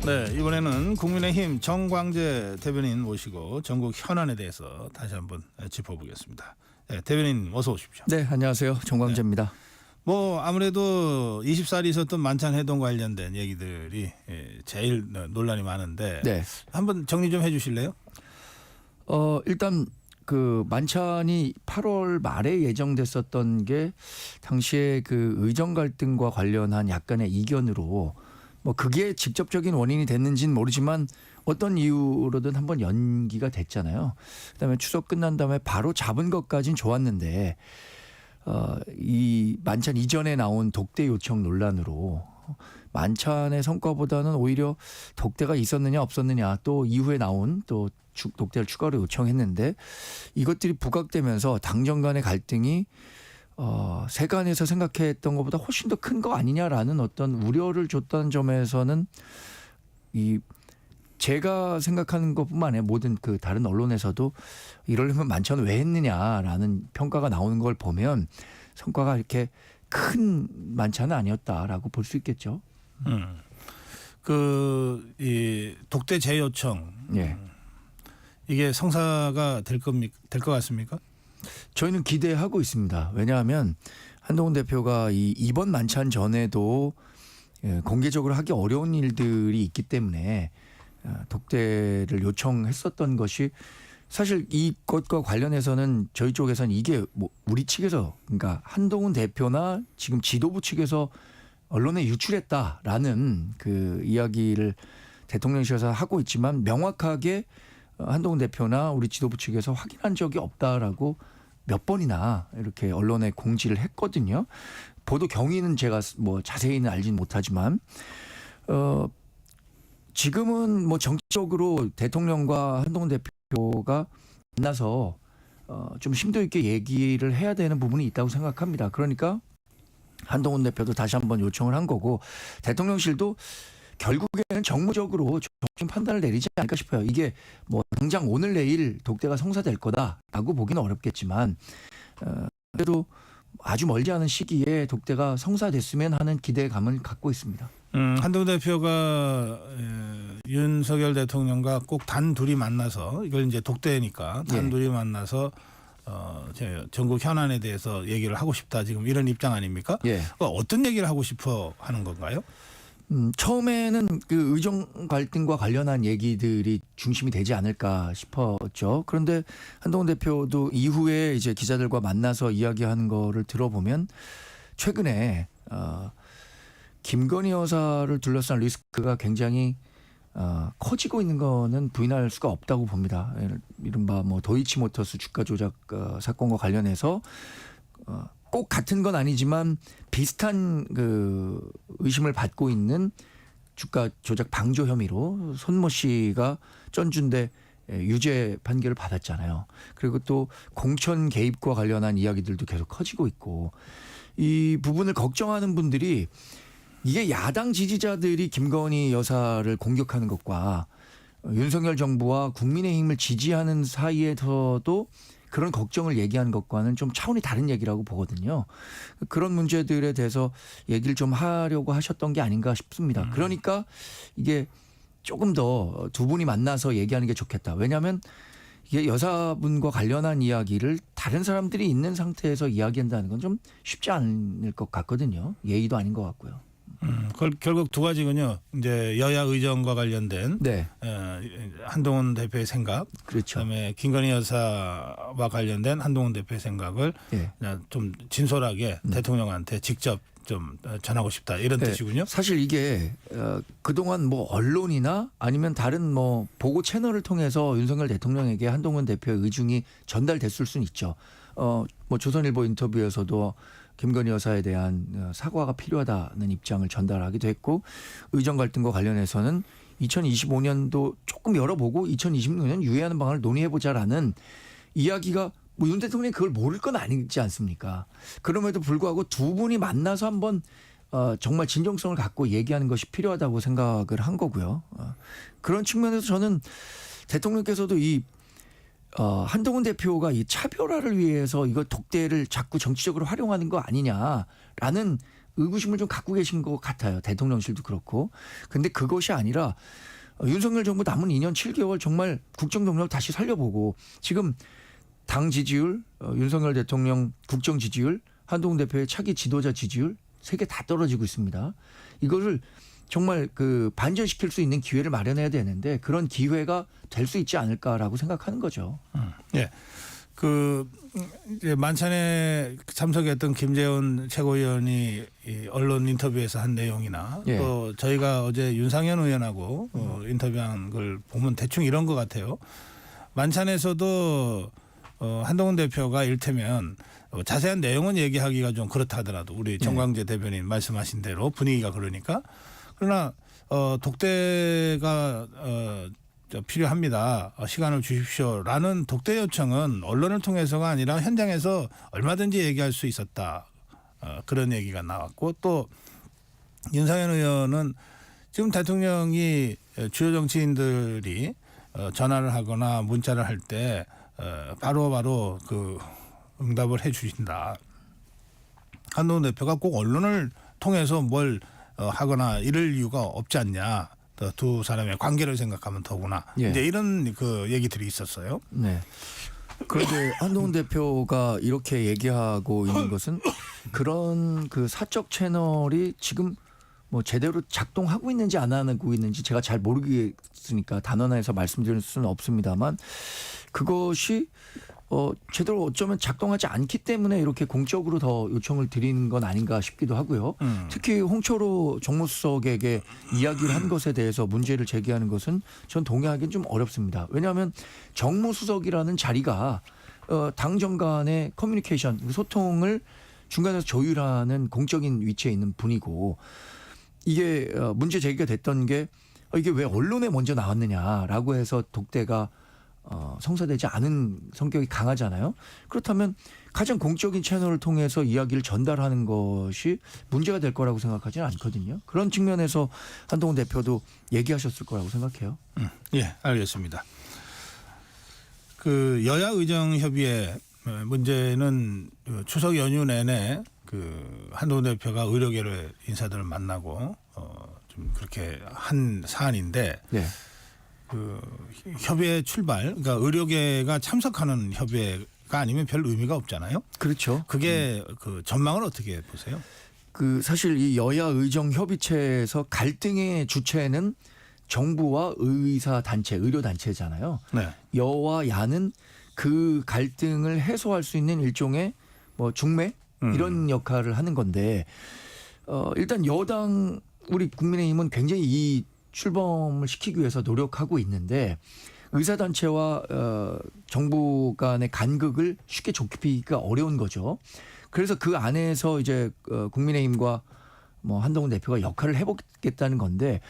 네, 이번에는 국민의힘 정광재 대변인 모시고 전국 현안에 대해서 다시 한번 짚어보겠습니다. 네, 대변인 어서 오십시오. 네, 안녕하세요. 정광재입니다. 뭐 아무래도 24일에 있었던 만찬 회동 관련된 얘기들이 제일 논란이 많은데 네. 한번 정리 좀 해주실래요? 일단 그 만찬이 8월 말에 예정됐었던 게 당시에 그 의정 갈등과 관련한 약간의 이견으로 뭐 그게 직접적인 원인이 됐는지는 모르지만 어떤 이유로든 한번 연기가 됐잖아요. 그다음에 추석 끝난 다음에 바로 잡은 것까진 좋았는데 이 만찬 이전에 나온 독대 요청 논란으로 만찬의 성과보다는 오히려 독대가 있었느냐 없었느냐 또 이후에 나온 또 독대를 추가로 요청했는데 이것들이 부각되면서 당정 간의 갈등이 세간에서 생각했던 것보다 훨씬 더 큰 거 아니냐라는 어떤 우려를 줬다는 점에서는 이 제가 생각하는 것뿐만 아니라 모든 그 다른 언론에서도 이러려면 만찬을 왜 했느냐라는 평가가 나오는 걸 보면 성과가 이렇게 큰 만찬은 아니었다라고 볼 수 있겠죠. 이 독대 재요청 예. 이게 성사가 될 것 같습니까? 저희는 기대하고 있습니다. 왜냐하면 한동훈 대표가 이번 만찬 전에도 공개적으로 하기 어려운 일들이 있기 때문에 독대를 요청했었던 것이 사실 이것과 관련해서는 저희 쪽에서는 이게 뭐 우리 측에서 그러니까 한동훈 대표나 지금 지도부 측에서 언론에 유출했다라는 그 이야기를 대통령실에서 하고 있지만 명확하게 한동훈 대표나 우리 지도부 측에서 확인한 적이 없다라고 몇 번이나 이렇게 언론에 공지를 했거든요. 보도 경위는 제가 뭐 자세히는 알진 못하지만 지금은 뭐 정치적으로 대통령과 한동훈 대표가 만나서 좀 심도 있게 얘기를 해야 되는 부분이 있다고 생각합니다. 그러니까 한동훈 대표도 다시 한번 요청을 한 거고 대통령실도 결국에는 정무적으로 정신 판단을 내리지 않을까 싶어요. 이게 뭐 당장 오늘 내일 독대가 성사될 거다라고 보기는 어렵겠지만 그래도 아주 멀지 않은 시기에 독대가 성사됐으면 하는 기대감을 갖고 있습니다. 한동훈 대표가 윤석열 대통령과 꼭 단둘이 만나서 이걸 이제 독대니까 단둘이 만나서 전국 현안에 대해서 얘기를 하고 싶다 지금 이런 입장 아닙니까? 예. 어떤 얘기를 하고 싶어 하는 건가요? 처음에는 그 의정 갈등과 관련한 얘기들이 중심이 되지 않을까 싶었죠. 그런데 한동훈 대표도 이후에 이제 기자들과 만나서 이야기하는 거를 들어보면 최근에 김건희 여사를 둘러싼 리스크가 굉장히 커지고 있는 거는 부인할 수가 없다고 봅니다. 이른바 뭐 도이치모터스 주가 조작 사건과 관련해서 꼭 같은 건 아니지만 비슷한 그 의심을 받고 있는 주가 조작 방조 혐의로 손모 씨가 전주인데 유죄 판결을 받았잖아요. 그리고 또 공천 개입과 관련한 이야기들도 계속 커지고 있고 이 부분을 걱정하는 분들이 이게 야당 지지자들이 김건희 여사를 공격하는 것과 윤석열 정부와 국민의힘을 지지하는 사이에서도 그런 걱정을 얘기하는 것과는 좀 차원이 다른 얘기라고 보거든요. 그런 문제들에 대해서 얘기를 좀 하려고 하셨던 게 아닌가 싶습니다. 그러니까 이게 조금 더 두 분이 만나서 얘기하는 게 좋겠다. 왜냐하면 이게 여사분과 관련한 이야기를 다른 사람들이 있는 상태에서 이야기한다는 건 좀 쉽지 않을 것 같거든요. 예의도 아닌 것 같고요. 결국 두 가지군요. 이제 여야 의정과 관련된 네. 한동훈 대표의 생각, 그렇죠. 그다음에 김건희 여사와 관련된 한동훈 대표의 생각을 네. 좀 진솔하게 대통령한테 직접 좀 전하고 싶다 이런 뜻이군요. 사실 이게 그동안 뭐 언론이나 아니면 다른 뭐 보고 채널을 통해서 윤석열 대통령에게 한동훈 대표의 의중이 전달됐을 수는 있죠. 뭐 조선일보 인터뷰에서도 김건희 여사에 대한 사과가 필요하다는 입장을 전달하기도 했고 의정 갈등과 관련해서는 2025년도 조금 열어보고 2026년 유예하는 방안을 논의해보자라는 이야기가 뭐 윤 대통령이 그걸 모를 건 아니지 않습니까? 그럼에도 불구하고 두 분이 만나서 한번 정말 진정성을 갖고 얘기하는 것이 필요하다고 생각을 한 거고요. 그런 측면에서 저는 대통령께서도 한동훈 대표가 이 차별화를 위해서 이거 독대를 자꾸 정치적으로 활용하는 거 아니냐라는 의구심을 좀 갖고 계신 것 같아요. 대통령실도 그렇고. 근데 그것이 아니라 윤석열 정부 남은 2년 7개월 정말 국정 동력을 다시 살려보고 지금 당 지지율, 윤석열 대통령 국정 지지율, 한동훈 대표의 차기 지도자 지지율 세 개 다 떨어지고 있습니다. 이거를 정말 그 반전시킬 수 있는 기회를 마련해야 되는데 그런 기회가 될 수 있지 않을까라고 생각하는 거죠. 예. 그 이제 만찬에 참석했던 김재원 최고위원이 이 언론 인터뷰에서 한 내용이나 예. 또 저희가 어제 윤상현 의원하고 인터뷰한 걸 보면 대충 이런 것 같아요. 만찬에서도 한동훈 대표가 일테면 자세한 내용은 얘기하기가 좀 그렇다 하더라도 우리 정광재 대변인 말씀하신 대로 분위기가 그러니까 그러나 독대가 필요합니다. 시간을 주십시오라는 독대 요청은 언론을 통해서가 아니라 현장에서 얼마든지 얘기할 수 있었다. 그런 얘기가 나왔고 또 윤상현 의원은 지금 대통령이 주요 정치인들이 전화를 하거나 문자를 할 때 바로바로 그 응답을 해 주신다. 한동훈 대표가 꼭 언론을 통해서 뭘 하거나 이럴 이유가 없지 않냐. 두 사람의 관계를 생각하면 더구나. 예. 이제 이런 그 얘기들이 있었어요. 네. 그런데 한동훈 대표가 이렇게 얘기하고 있는 것은 그런 그 사적 채널이 지금 뭐 제대로 작동하고 있는지 안 하고 있는지 제가 잘 모르겠으니까 단언해서 말씀드릴 수는 없습니다만 그것이 제대로 어쩌면 작동하지 않기 때문에 이렇게 공적으로 더 요청을 드리는 건 아닌가 싶기도 하고요. 특히 홍철호 정무수석에게 이야기를 한 것에 대해서 문제를 제기하는 것은 전 동의하기는 좀 어렵습니다. 왜냐하면 정무수석이라는 자리가 당정 간의 커뮤니케이션, 소통을 중간에서 조율하는 공적인 위치에 있는 분이고 이게 문제 제기가 됐던 게 이게 왜 언론에 먼저 나왔느냐라고 해서 독대가 성사되지 않은 성격이 강하잖아요. 그렇다면 가장 공적인 채널을 통해서 이야기를 전달하는 것이 문제가 될 거라고 생각하지는 않거든요. 그런 측면에서 한동훈 대표도 얘기하셨을 거라고 생각해요. 예, 알겠습니다. 그 여야 의정 협의회 문제는 추석 연휴 내내 그 한동훈 대표가 의료계를 인사들을 만나고 좀 그렇게 한 사안인데. 네. 그 협의회 출발, 그러니까 의료계가 참석하는 협의회가 아니면 별 의미가 없잖아요. 그렇죠. 그게 그 전망을 어떻게 보세요? 그 사실 이 여야 의정 협의체에서 갈등의 주체는 정부와 의사 단체, 의료 단체잖아요. 네. 여와 야는 그 갈등을 해소할 수 있는 일종의 뭐 중매 이런 역할을 하는 건데 일단 여당 우리 국민의힘은 굉장히 이 출범을 시키기 위해서 노력하고 있는데 의사단체와 정부 간의 간극을 쉽게 좁히기가 어려운 거죠. 그래서 그 안에서 이제 국민의힘과 뭐 한동훈 대표가 역할을 해보겠다는 건데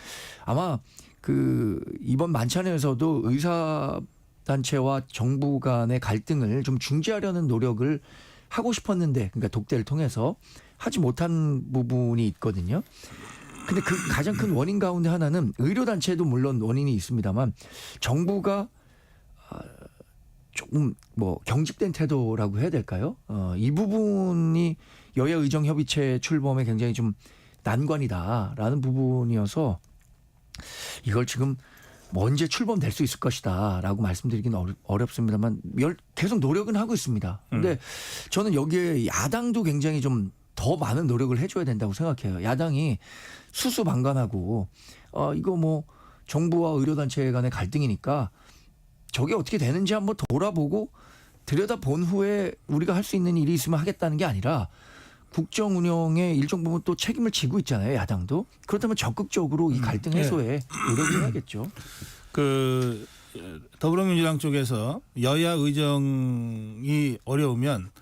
아마 그 이번 만찬에서도 의사단체와 정부 간의 갈등을 좀 중재하려는 노력을 하고 싶었는데 그러니까 독대를 통해서 하지 못한 부분이 있거든요. 근데 그 가장 큰 원인 가운데 하나는 의료단체도 물론 원인이 있습니다만 정부가 조금 뭐 경직된 태도라고 해야 될까요? 이 부분이 여야 의정협의체 출범에 굉장히 좀 난관이다라는 부분이어서 이걸 지금 뭐 언제 출범될 수 있을 것이다라고 말씀드리기는 어렵습니다만 계속 노력은 하고 있습니다. 근데 저는 여기에 야당도 굉장히 좀 더 많은 노력을 해줘야 된다고 생각해요. 야당이 수수방관하고 이거 뭐 정부와 의료단체 간의 갈등이니까 저게 어떻게 되는지 한번 돌아보고 들여다본 후에 우리가 할 수 있는 일이 있으면 하겠다는 게 아니라 국정 운영에 일정 부분 또 책임을 지고 있잖아요. 야당도. 그렇다면 적극적으로 이 갈등 해소에 노력을 해야겠죠. 그 더불어민주당 쪽에서 여야 의정이 어려우면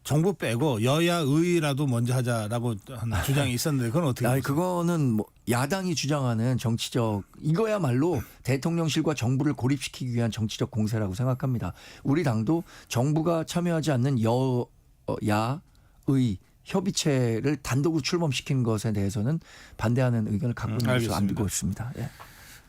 정부 빼고 여야 의라도 먼저 하자라고 하는 주장이 있었는데 그건 어떻게 보세요? 그거는 뭐 야당이 주장하는 정치적 이거야말로 대통령실과 정부를 고립시키기 위한 정치적 공세라고 생각합니다. 우리 당도 정부가 참여하지 않는 여야 의 협의체를 단독으로 출범시키는 것에 대해서는 반대하는 의견을 갖고 있는 것으로 안 두고 있습니다. 예.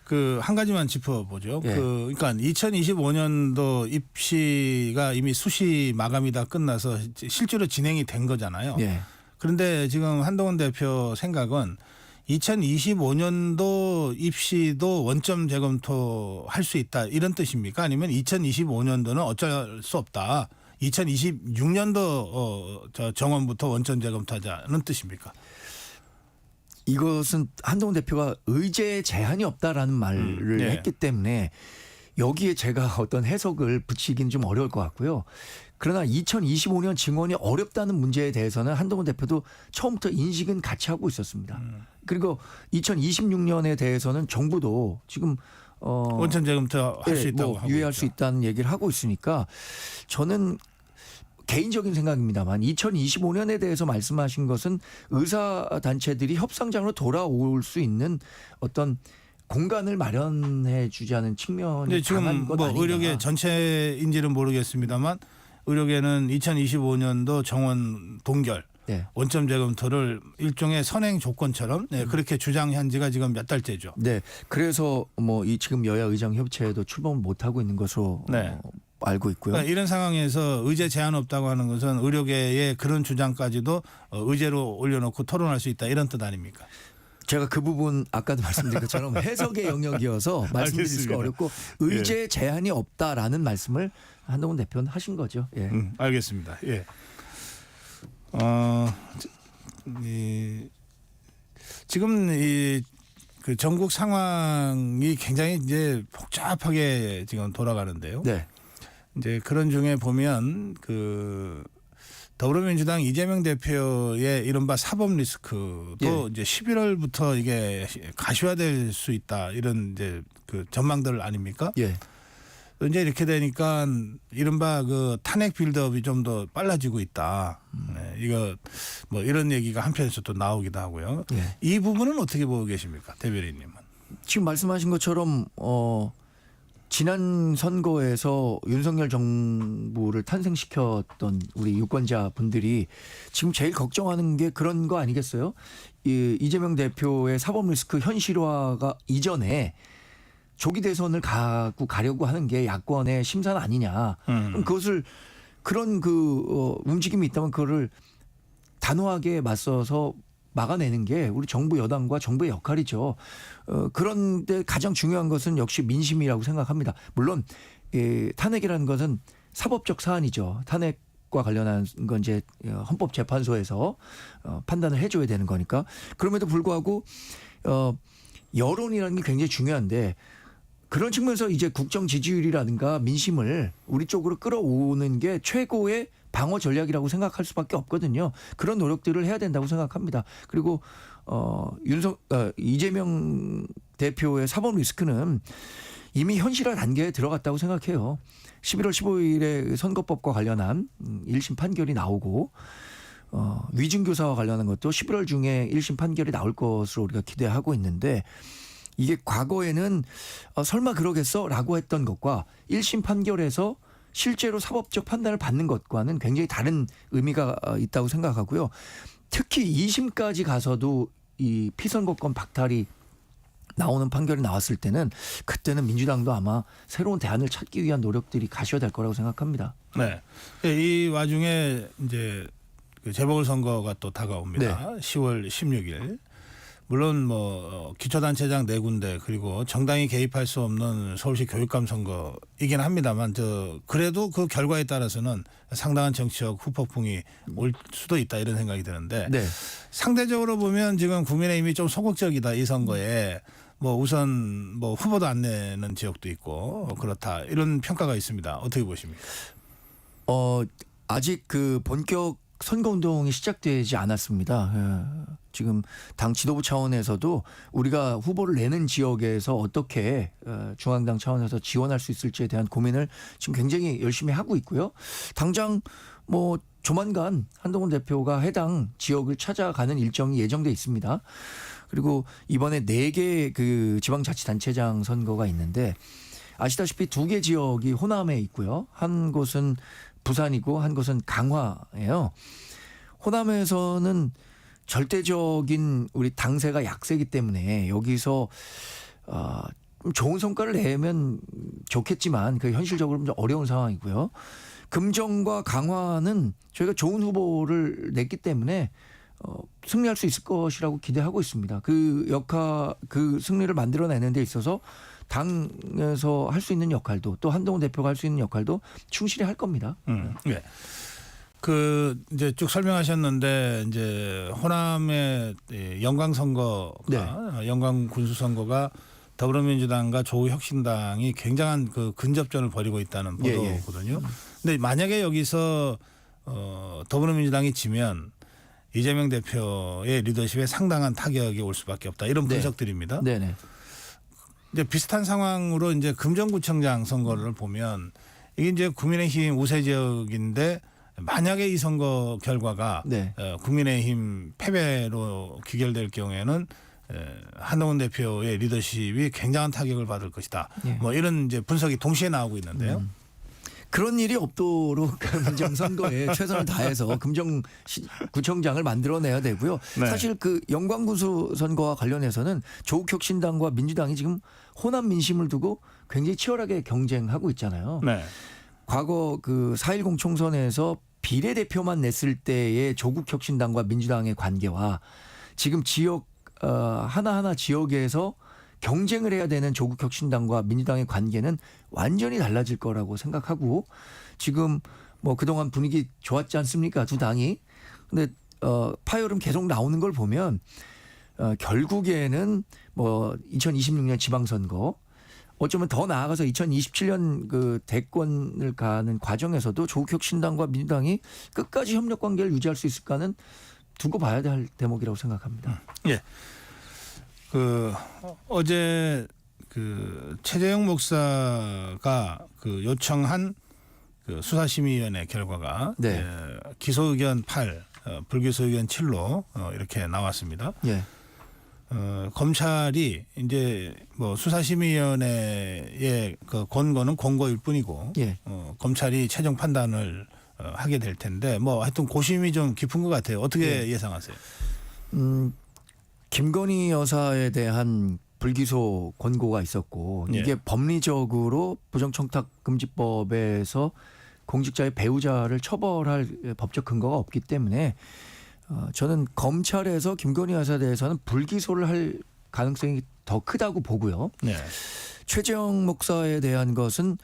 그 한 가지만 짚어보죠. 예. 그러니까 2025년도 입시가 이미 수시 마감이 다 끝나서 실제로 진행이 된 거잖아요. 예. 그런데 지금 한동훈 대표 생각은 2025년도 입시도 원점 재검토할 수 있다 이런 뜻입니까? 아니면 2025년도는 어쩔 수 없다. 2026년도 정원부터 원점 재검토하자는 뜻입니까? 이것은 한동훈 대표가 의제 제한이 없다라는 말을 네. 했기 때문에 여기에 제가 어떤 해석을 붙이기는 좀 어려울 것 같고요. 그러나 2025년 증원이 어렵다는 문제에 대해서는 한동훈 대표도 처음부터 인식은 같이 하고 있었습니다. 그리고 2026년에 대해서는 정부도 지금 원점 재검토 할 수 있다고 하고 유예할 있죠. 수 있다는 얘기를 하고 있으니까 저는 개인적인 생각입니다만 2025년에 대해서 말씀하신 것은 의사단체들이 협상장으로 돌아올 수 있는 어떤 공간을 마련해 주자는 측면이 근데 지금 강한 것 뭐 아닌가. 의료계 전체인지는 모르겠습니다만 의료계는 2025년도 정원 동결 네. 원점 재검토를 일종의 선행 조건처럼 그렇게 주장한 지가 지금 몇 달째죠. 네. 그래서 뭐 이 지금 여야 의장 협치에도 출범을 못 하고 있는 것으로 네. 알고 있고요. 그러니까 이런 상황에서 의제 제한 없다고 하는 것은 의료계의 그런 주장까지도 의제로 올려놓고 토론할 수 있다 이런 뜻 아닙니까? 제가 그 부분 아까도 말씀드린 것처럼 해석의 영역이어서 말씀드릴 수가 알겠습니다. 어렵고 의제 제한이 없다라는 말씀을 한동훈 대표는 하신 거죠. 예. 알겠습니다. 예. 지금 그 전국 상황이 굉장히 이제 복잡하게 지금 돌아가는데요. 네. 이제 그런 중에 보면 그 더불어민주당 이재명 대표의 이른바 사법 리스크도 예. 이제 11월부터 이게 가시화될 수 있다 이런 이제 그 전망들 아닙니까? 예. 이제 이렇게 되니까 이른바 그 탄핵 빌드업이 좀 더 빨라지고 있다. 네, 이거 뭐 이런 얘기가 한편에서 또 나오기도 하고요. 예. 이 부분은 어떻게 보고 계십니까, 대변인님은? 지금 말씀하신 것처럼 지난 선거에서 윤석열 정부를 탄생시켰던 우리 유권자 분들이 지금 제일 걱정하는 게 그런 거 아니겠어요? 이재명 대표의 사법 리스크 현실화가 이전에 조기 대선을 가려고 하는 게 야권의 심산 아니냐. 그럼 그것을 그런 움직임이 있다면 그거를 단호하게 맞서서 막아내는 게 우리 정부 여당과 정부의 역할이죠. 그런데 가장 중요한 것은 역시 민심이라고 생각합니다. 물론 탄핵이라는 것은 사법적 사안이죠. 탄핵과 관련한 건 이제 헌법재판소에서 판단을 해줘야 되는 거니까. 그럼에도 불구하고 여론이라는 게 굉장히 중요한데 그런 측면에서 이제 국정 지지율이라든가 민심을 우리 쪽으로 끌어오는 게 최고의 방어 전략이라고 생각할 수밖에 없거든요. 그런 노력들을 해야 된다고 생각합니다. 그리고 이재명 대표의 사법 리스크는 이미 현실화 단계에 들어갔다고 생각해요. 11월 15일에 선거법과 관련한 1심 판결이 나오고 위증교사와 관련한 것도 11월 중에 1심 판결이 나올 것으로 우리가 기대하고 있는데 이게 과거에는 설마 그러겠어라고 했던 것과 1심 판결에서 실제로 사법적 판단을 받는 것과는 굉장히 다른 의미가 있다고 생각하고요. 특히 2심까지 가서도 이 피선거권 박탈이 나오는 판결이 나왔을 때는 그때는 민주당도 아마 새로운 대안을 찾기 위한 노력들이 가셔야 될 거라고 생각합니다. 네. 이 와중에 이제 그 재보궐선거가 또 다가옵니다. 네. 10월 16일. 물론 뭐 기초단체장 4군데 그리고 정당이 개입할 수 없는 서울시 교육감 선거이긴 합니다만 그래도 그 결과에 따라서는 상당한 정치적 후폭풍이 올 수도 있다 이런 생각이 드는데 네. 상대적으로 보면 지금 국민의힘이 좀 소극적이다 이 선거에 뭐 우선 뭐 후보도 안 내는 지역도 있고 그렇다 이런 평가가 있습니다. 어떻게 보십니까? 아직 그 본격 선거운동이 시작되지 않았습니다. 지금 당 지도부 차원에서도 우리가 후보를 내는 지역에서 어떻게 중앙당 차원에서 지원할 수 있을지에 대한 고민을 지금 굉장히 열심히 하고 있고요. 당장 뭐 조만간 한동훈 대표가 해당 지역을 찾아가는 일정이 예정돼 있습니다. 그리고 이번에 4개 그 지방자치단체장 선거가 있는데 아시다시피 2개 지역이 호남에 있고요. 한 곳은 부산이고 한 곳은 강화예요. 호남에서는 절대적인 우리 당세가 약세기 때문에 여기서 좋은 성과를 내면 좋겠지만 그 현실적으로 좀 어려운 상황이고요. 금정과 강화는 저희가 좋은 후보를 냈기 때문에 승리할 수 있을 것이라고 기대하고 있습니다. 그 승리를 만들어내는 데 있어서 당에서 할 수 있는 역할도 또 한동훈 대표가 할 수 있는 역할도 충실히 할 겁니다. 네. 그 이제 쭉 설명하셨는데 이제 호남의 영광 선거가 영광 군수 선거가 더불어민주당과 조국혁신당이 굉장한 그 근접전을 벌이고 있다는 보도거든요. 근데 만약에 여기서 더불어민주당이 지면 이재명 대표의 리더십에 상당한 타격이 올 수밖에 없다. 이런 분석들입니다. 네네. 이제 비슷한 상황으로 이제 금정구청장 선거를 보면 이게 이제 국민의힘 우세 지역인데 만약에 이 선거 결과가 국민의힘 패배로 귀결될 경우에는 한동훈 대표의 리더십이 굉장한 타격을 받을 것이다. 뭐 이런 이제 분석이 동시에 나오고 있는데요. 그런 일이 없도록 금정 선거에 최선을 다해서 금정구청장을 만들어내야 되고요. 네. 사실 그 영광군수 선거와 관련해서는 조국혁신당과 민주당이 지금 호남 민심을 두고 굉장히 치열하게 경쟁하고 있잖아요. 네. 과거 그 4.10 총선에서 비례대표만 냈을 때의 조국혁신당과 민주당의 관계와 지금 지역 하나하나 지역에서 경쟁을 해야 되는 조국혁신당과 민주당의 관계는 완전히 달라질 거라고 생각하고 지금 뭐 그동안 분위기 좋았지 않습니까? 두 당이. 근데 파열음 계속 나오는 걸 보면 결국에는 뭐 2026년 지방선거 어쩌면 더 나아가서 2027년 그 대권을 가는 과정에서도 조국혁신당과 민주당이 끝까지 협력 관계를 유지할 수 있을까는 두고 봐야 될 대목이라고 생각합니다. 예. 그 어제 그 최재형 목사가 그 요청한 그 수사심의위원회 결과가 기소 의견 8, 불기소 의견 7로 이렇게 나왔습니다. 예. 검찰이 이제 뭐 수사심의위원회의 그 권고는 권고일 뿐이고 검찰이 최종 판단을 하게 될 텐데 뭐 하여튼 고심이 좀 깊은 것 같아요. 어떻게 예상하세요? 김건희 여사에 대한 불기소 권고가 있었고 이게 법리적으로 부정청탁금지법에서 공직자의 배우자를 처벌할 법적 근거가 없기 때문에 저는 검찰에서 김건희 여사에 대해서는 불기소를 할 가능성이 더 크다고 보고요. 최재형 목사에 대한 것은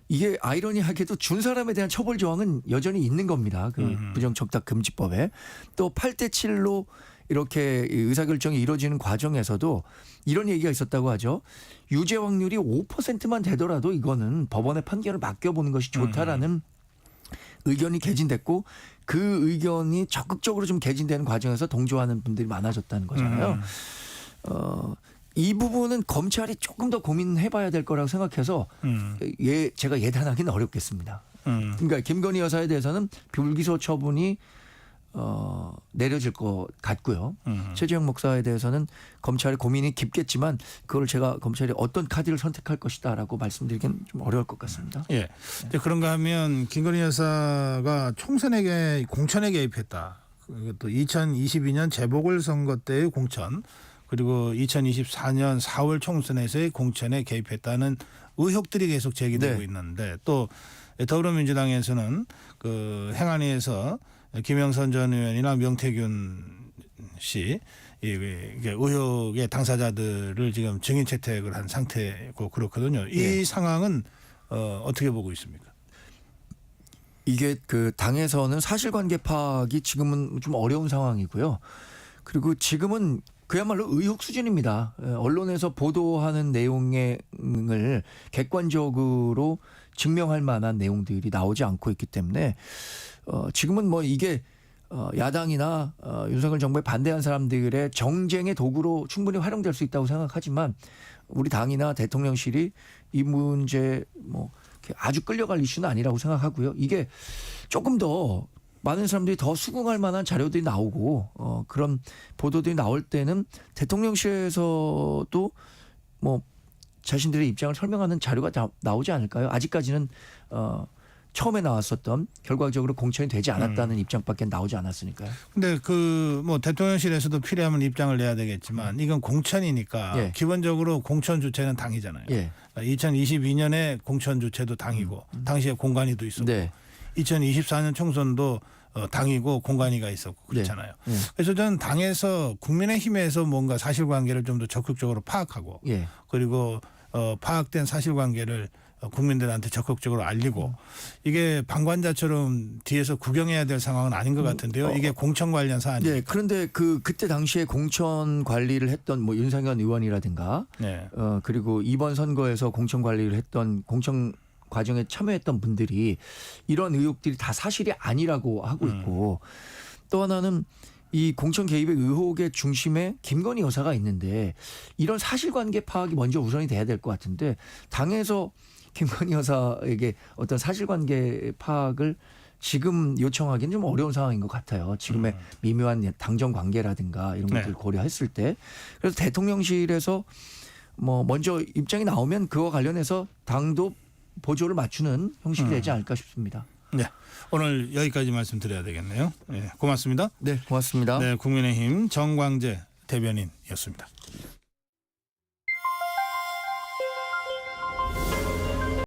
이게 아이러니하게도 준 사람에 대한 처벌 조항은 여전히 있는 겁니다. 그 부정청탁금지법에. 또 8대 7로 이렇게 의사결정이 이루어지는 과정에서도 이런 얘기가 있었다고 하죠. 유죄 확률이 5%만 되더라도 이거는 법원의 판결을 맡겨보는 것이 좋다라는 의견이 개진됐고 그 의견이 적극적으로 좀 개진되는 과정에서 동조하는 분들이 많아졌다는 거잖아요. 이 부분은 검찰이 조금 더 고민해봐야 될 거라고 생각해서 제가 예단하기는 어렵겠습니다. 그러니까 김건희 여사에 대해서는 불기소 처분이 내려질 것 같고요. 최재형 목사에 대해서는 검찰의 고민이 깊겠지만 그걸 제가 검찰이 어떤 카드를 선택할 것이다라고 말씀드리기는 좀 어려울 것 같습니다. 예. 이제 그런가 하면 김건희 여사가 공천에 개입했다. 또 2022년 재보궐선거 때의 공천 그리고 2024년 4월 총선에서의 공천에 개입했다는 의혹들이 계속 제기되고 있는데 또 더불어민주당에서는 그 행안위에서 김영선 전 의원이나 명태균 씨 의혹의 당사자들을 지금 증인 채택을 한 상태고 그렇거든요. 이 상황은 어떻게 보고 있습니까? 이게 그 당에서는 사실관계 파악이 지금은 좀 어려운 상황이고요. 그리고 지금은 그야말로 의혹 수준입니다. 언론에서 보도하는 내용을 객관적으로 증명할 만한 내용들이 나오지 않고 있기 때문에 지금은 뭐 이게 야당이나 윤석열 정부에 반대한 사람들의 정쟁의 도구로 충분히 활용될 수 있다고 생각하지만 우리 당이나 대통령실이 이 문제 뭐 아주 끌려갈 이슈는 아니라고 생각하고요. 이게 조금 더 많은 사람들이 더 수긍할 만한 자료들이 나오고 그런 보도들이 나올 때는 대통령실에서도 뭐 자신들의 입장을 설명하는 자료가 나오지 않을까요? 아직까지는 처음에 나왔었던 결과적으로 공천이 되지 않았다는 입장밖에 나오지 않았으니까요. 근데 그 뭐 대통령실에서도 필요하면 입장을 내야 되겠지만 이건 공천이니까 기본적으로 공천 주체는 당이잖아요. 2022년에 공천 주체도 당이고 당시에 공관위도 있었고 2024년 총선도 당이고 공관위가 있었고 그렇잖아요. 그래서 저는 당에서 국민의힘에서 뭔가 사실관계를 좀 더 적극적으로 파악하고 그리고 파악된 사실관계를 국민들한테 적극적으로 알리고 이게 방관자처럼 뒤에서 구경해야 될 상황은 아닌 것 같은데요. 이게 공천 관련 사안이에요. 그런데 그때 당시에 공천 관리를 했던 뭐 윤상현 의원이라든가 그리고 이번 선거에서 공천 관리를 했던 공천 과정에 참여했던 분들이 이런 의혹들이 다 사실이 아니라고 하고 있고 또 하나는 이 공천 개입의 의혹의 중심에 김건희 여사가 있는데 이런 사실관계 파악이 먼저 우선이 돼야 될 것 같은데 당에서 김건희 여사에게 어떤 사실관계 파악을 지금 요청하기는 좀 어려운 상황인 것 같아요. 지금의 미묘한 당정 관계라든가 이런 것들을 고려했을 때. 그래서 대통령실에서 뭐 먼저 입장이 나오면 그와 관련해서 당도 보조를 맞추는 형식이 되지 않을까 싶습니다. 네. 오늘 여기까지 말씀드려야 되겠네요. 네, 고맙습니다. 네, 고맙습니다. 네, 국민의힘 정광재 대변인이었습니다.